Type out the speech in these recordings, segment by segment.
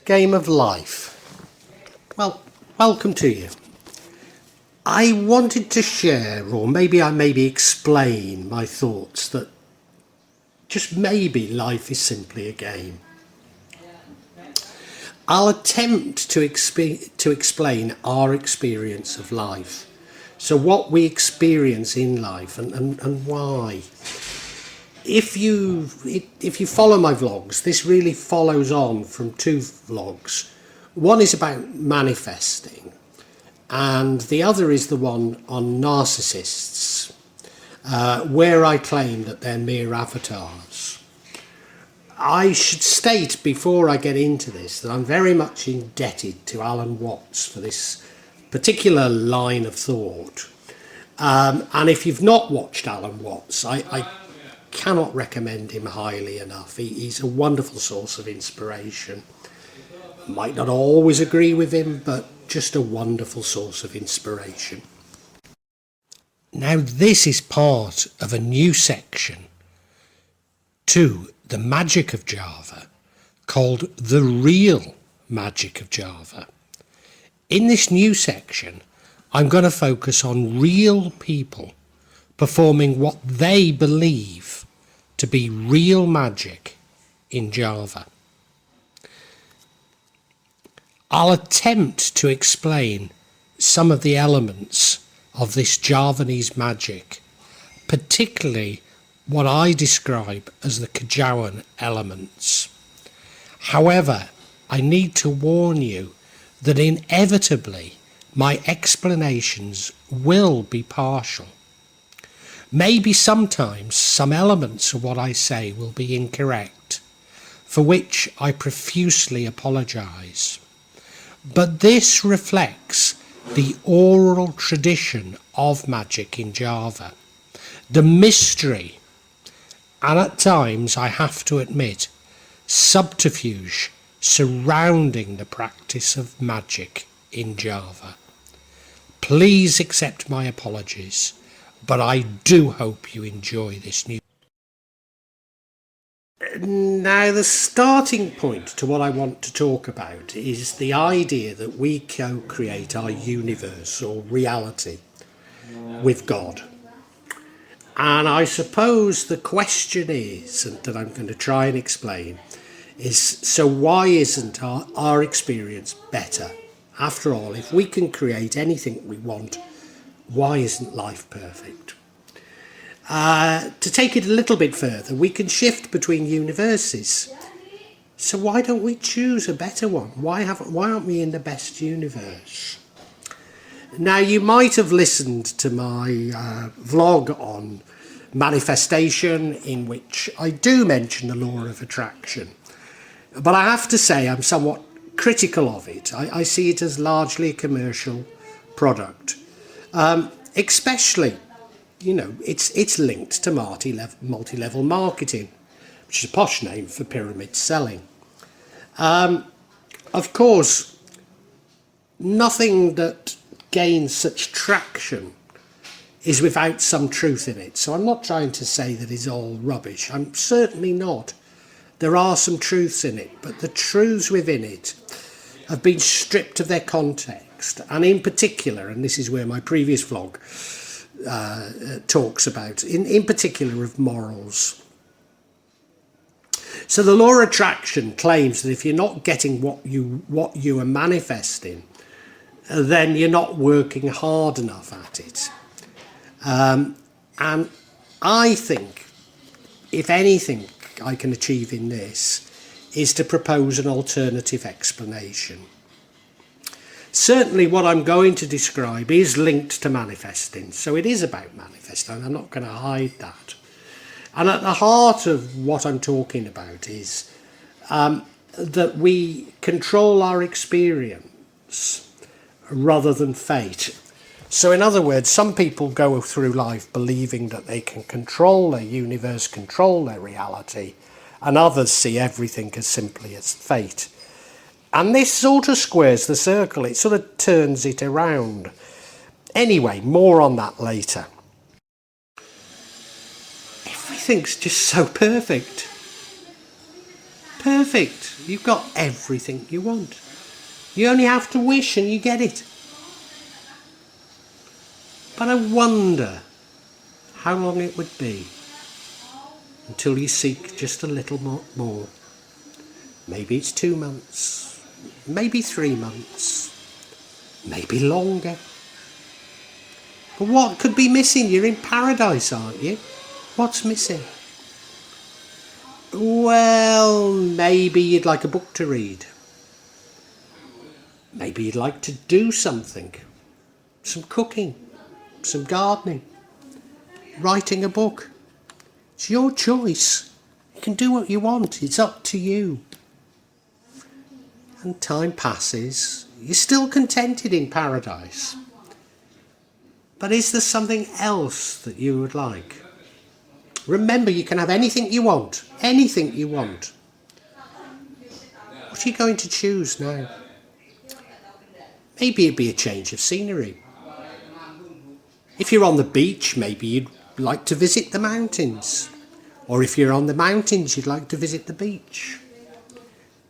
game of life. Well, welcome to you. I wanted to share, or maybe explain my thoughts that just maybe life is simply a game. I'll attempt to explain our experience of life. So what we experience in life and why. If you follow my vlogs, this really follows on from two vlogs. One is about manifesting, and the other is the one on narcissists, where I claim that they're mere avatars. I should state before I get into this that I'm very much indebted to Alan Watts for this particular line of thought. And if you've not watched Alan Watts, I cannot recommend him highly enough. He's a wonderful source of inspiration. Might not always agree with him, but just a wonderful source of inspiration. Now, this is part of a new section to the magic of Java called The Real Magic of Java. In this new section, I'm going to focus on real people performing what they believe to be real magic in Java. I'll attempt to explain some of the elements of this Javanese magic, particularly what I describe as the Kejawen elements. However, I need to warn you that inevitably my explanations will be partial. Maybe sometimes some elements of what I say will be incorrect, for which I profusely apologise. But this reflects the oral tradition of magic in Java, the mystery, and at times, I have to admit, subterfuge surrounding the practice of magic in Java. Please accept my apologies, but I do hope you enjoy this new. Now, the starting point to what I want to talk about is the idea that we co-create our universe or reality with God. And I suppose the question is, and that I'm going to try and explain, is so why isn't our experience better? After all, if we can create anything we want, why isn't life perfect? To take it a little bit further, we can shift between universes. So why don't we choose a better one? Why aren't we in the best universe? Now, you might have listened to my vlog on manifestation, in which I do mention the law of attraction. But I have to say I'm somewhat critical of it. I see it as largely a commercial product. Especially, it's linked to multi-level marketing, which is a posh name for pyramid selling. Of course, nothing that gains such traction is without some truth in it. So I'm not trying to say that it's all rubbish. I'm certainly not. There are some truths in it, but the truths within it have been stripped of their context. And in particular, and this is where my previous vlog talks about, in particular of morals. So the law of attraction claims that if you're not getting what you are manifesting, then you're not working hard enough at it. And I think, if anything I can achieve in this, is to propose an alternative explanation. Certainly what I'm going to describe is linked to manifesting, so it is about manifesting, I'm not going to hide that. And at the heart of what I'm talking about is that we control our experience rather than fate. So in other words, some people go through life believing that they can control their universe, control their reality, and others see everything as simply as fate. And this sort of squares the circle, it sort of turns it around. Anyway, more on that later. Everything's just so perfect. perfect. You've got everything you want. You only have to wish and you get it. But I wonder how long it would be until you seek just a little more. Maybe it's 2 months, maybe 3 months, maybe longer. But what could be missing? You're in paradise, aren't you? What's missing? Well, maybe you'd like a book to read. Maybe you'd like to do something. Some cooking, some gardening, writing a book. It's your choice. You can do what you want. It's up to you. And time passes. You're still contented in paradise. But is there something else that you would like? Remember, you can have anything you want. Anything you want. What are you going to choose now? Maybe it'd be a change of scenery. If you're on the beach, maybe you'd like to visit the mountains. Or if you're on the mountains, you'd like to visit the beach.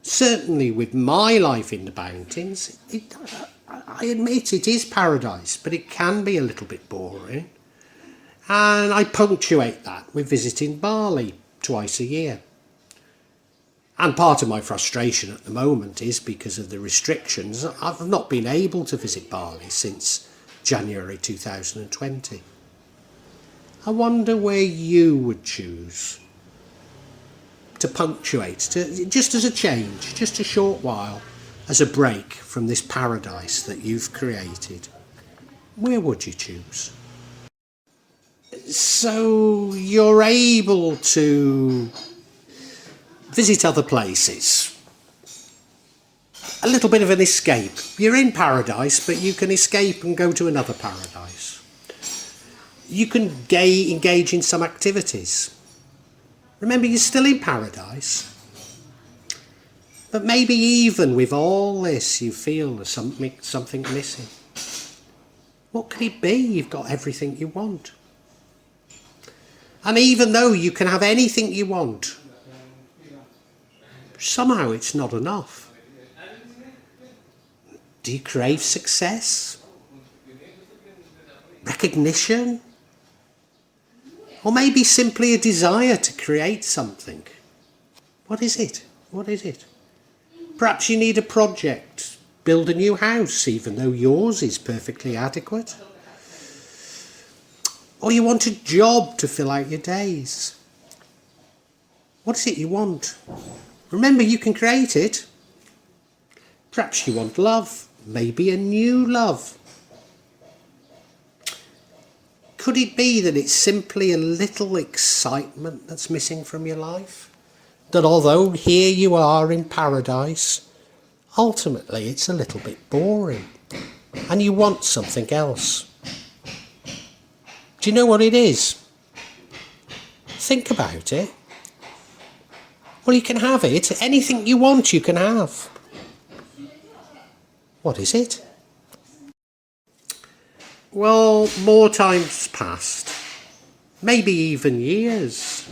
Certainly with my life in the mountains, I admit it is paradise, but it can be a little bit boring. And I punctuate that with visiting Bali twice a year. And part of my frustration at the moment is because of the restrictions. I've not been able to visit Bali since January 2020. I wonder where you would choose to punctuate, just as a change, just a short while, as a break from this paradise that you've created. Where would you choose? So you're able to visit other places. A little bit of an escape. You're in paradise, but you can escape and go to another paradise. You can engage in some activities. Remember, you're still in paradise. But maybe even with all this, you feel there's something missing. What could it be? You've got everything you want. And even though you can have anything you want, somehow it's not enough. Do you crave success? Recognition? Or maybe simply a desire to create something? What is it? What is it? Perhaps you need a project, build a new house, even though yours is perfectly adequate. Or you want a job to fill out your days. What is it you want? Remember, you can create it. Perhaps you want love, maybe a new love. Could it be that it's simply a little excitement that's missing from your life? That although here you are in paradise, ultimately it's a little bit boring and you want something else. Do you know what it is? Think about it. Well, you can have it. Anything you want, you can have. What is it? Well, more time's passed. Maybe even years.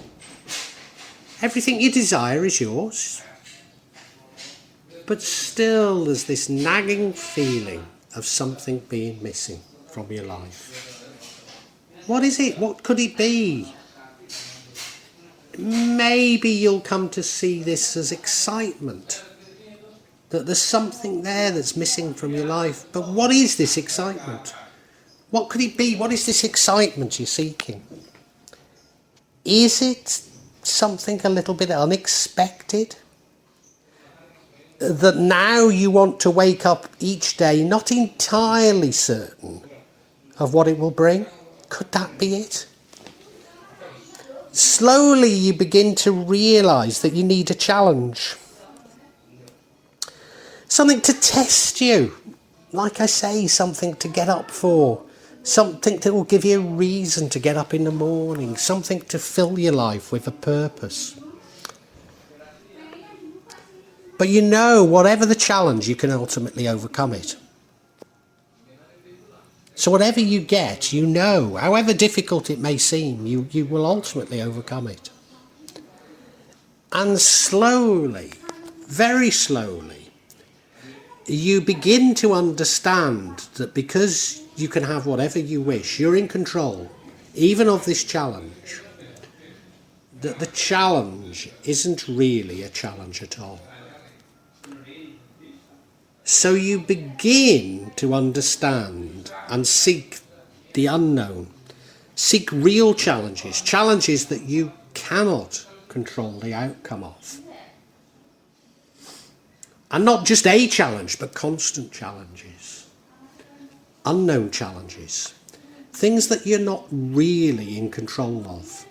Everything you desire is yours. But still there's this nagging feeling of something being missing from your life. What is it? What could it be? Maybe you'll come to see this as excitement. That there's something there that's missing from your life. But what is this excitement? What could it be? What is this excitement you're seeking? Is it something a little bit unexpected? That now you want to wake up each day not entirely certain of what it will bring? Could that be it? Slowly you begin to realise that you need a challenge. Something to test you. Like I say, something to get up for. Something that will give you a reason to get up in the morning. Something to fill your life with a purpose. But you know, whatever the challenge, you can ultimately overcome it. So whatever you get, you know, however difficult it may seem, you will ultimately overcome it. And slowly, very slowly, you begin to understand that because you can have whatever you wish, you're in control, even of this challenge, that the challenge isn't really a challenge at all. So you begin to understand and seek the unknown, seek real challenges, challenges that you cannot control the outcome of. And not just a challenge, but constant challenges, unknown challenges, things that you're not really in control of.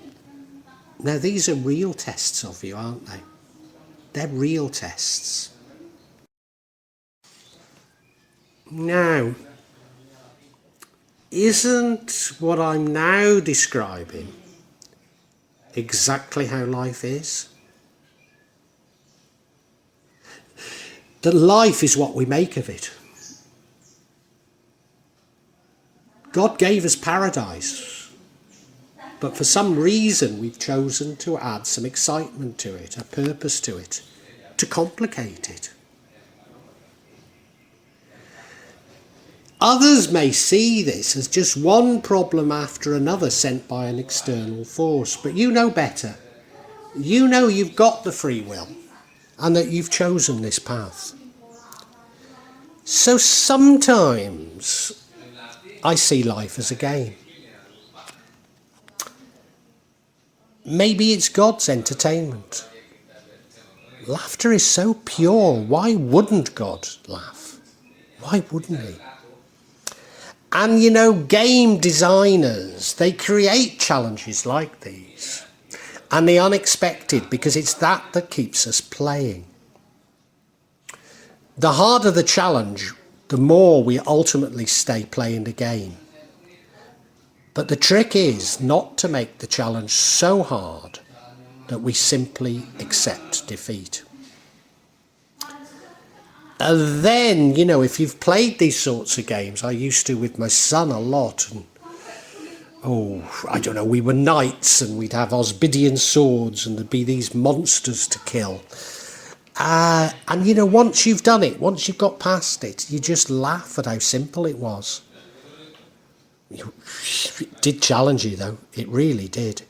Now, these are real tests of you, aren't they? They're real tests. Now, isn't what I'm now describing exactly how life is? That life is what we make of it. God gave us paradise, but for some reason we've chosen to add some excitement to it, a purpose to it, to complicate it. Others may see this as just one problem after another sent by an external force, but you know better. You know you've got the free will and that you've chosen this path. So sometimes I see life as a game. Maybe it's God's entertainment. Laughter is so pure. Why wouldn't God laugh? Why wouldn't he? And you know, game designers, they create challenges like these. And the unexpected, because it's that keeps us playing. The harder the challenge, the more we ultimately stay playing the game. But the trick is not to make the challenge so hard that we simply accept defeat. And then, you know, if you've played these sorts of games, I used to with my son a lot, and I don't know, we were knights and we'd have Osbidian swords and there'd be these monsters to kill. And you know, once you've done it, once you've got past it, you just laugh at how simple it was. It did challenge you though, it really did.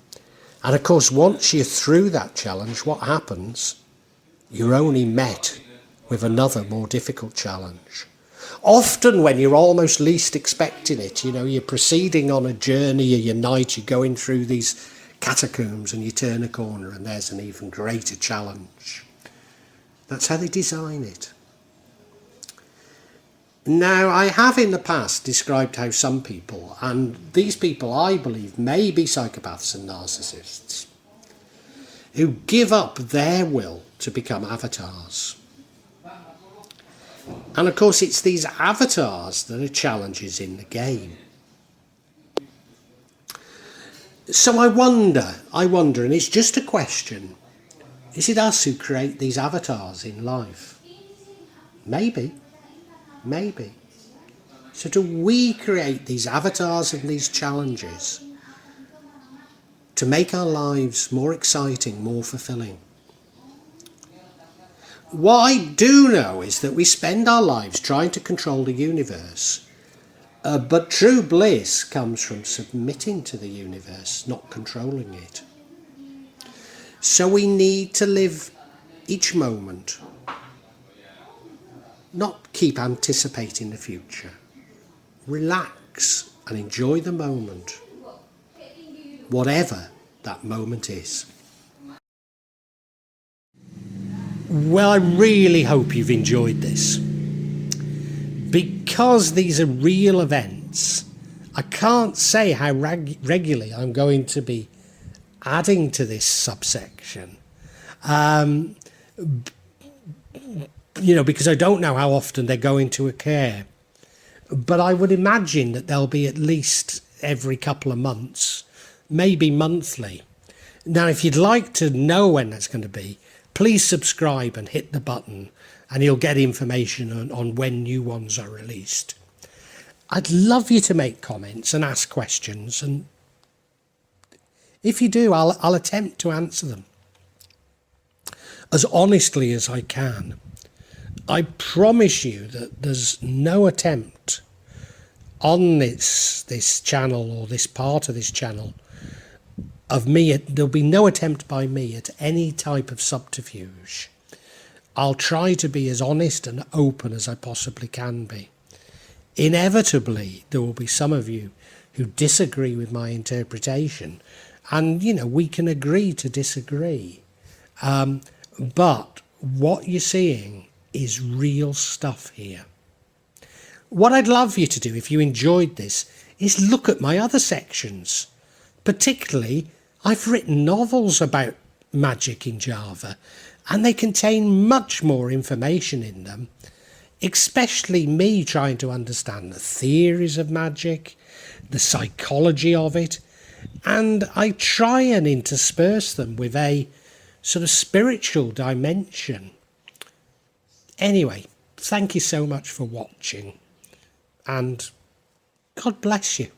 And of course, once you're through that challenge, what happens? You're only met with another more difficult challenge. Often when you're almost least expecting it, you know, you're proceeding on a journey of your night, you're going through these catacombs and you turn a corner and there's an even greater challenge. That's how they design it. Now, I have in the past described how some people, and these people I believe may be psychopaths and narcissists, who give up their will to become avatars. And of course it's these avatars that are challenges in the game. So I wonder, and it's just a question, is it us who create these avatars in life? Maybe. So do we create these avatars and these challenges to make our lives more exciting, more fulfilling? What I do know is that we spend our lives trying to control the universe, but true bliss comes from submitting to the universe, not controlling it. So we need to live each moment, not keep anticipating the future. Relax and enjoy the moment, whatever that moment is. Well, I really hope you've enjoyed this. Because these are real events, I can't say how regularly I'm going to be adding to this subsection. Because I don't know how often they're going to occur. But I would imagine that they'll be at least every couple of months, maybe monthly. Now, if you'd like to know when that's going to be, please subscribe and hit the button and you'll get information on when new ones are released. I'd love you to make comments and ask questions, and if you do, I'll attempt to answer them. as honestly as I can. I promise you that there's no attempt on this channel or this part of this channel of me. There'll be no attempt by me at any type of subterfuge. I'll try to be as honest and open as I possibly can be. Inevitably, there will be some of you who disagree with my interpretation, and we can agree to disagree. But what you're seeing is real stuff here. What I'd love you to do, if you enjoyed this, is look at my other sections. Particularly, I've written novels about magic in Java, and they contain much more information in them, especially me trying to understand the theories of magic, the psychology of it, and I try and intersperse them with a sort of spiritual dimension. Anyway, thank you so much for watching, and God bless you.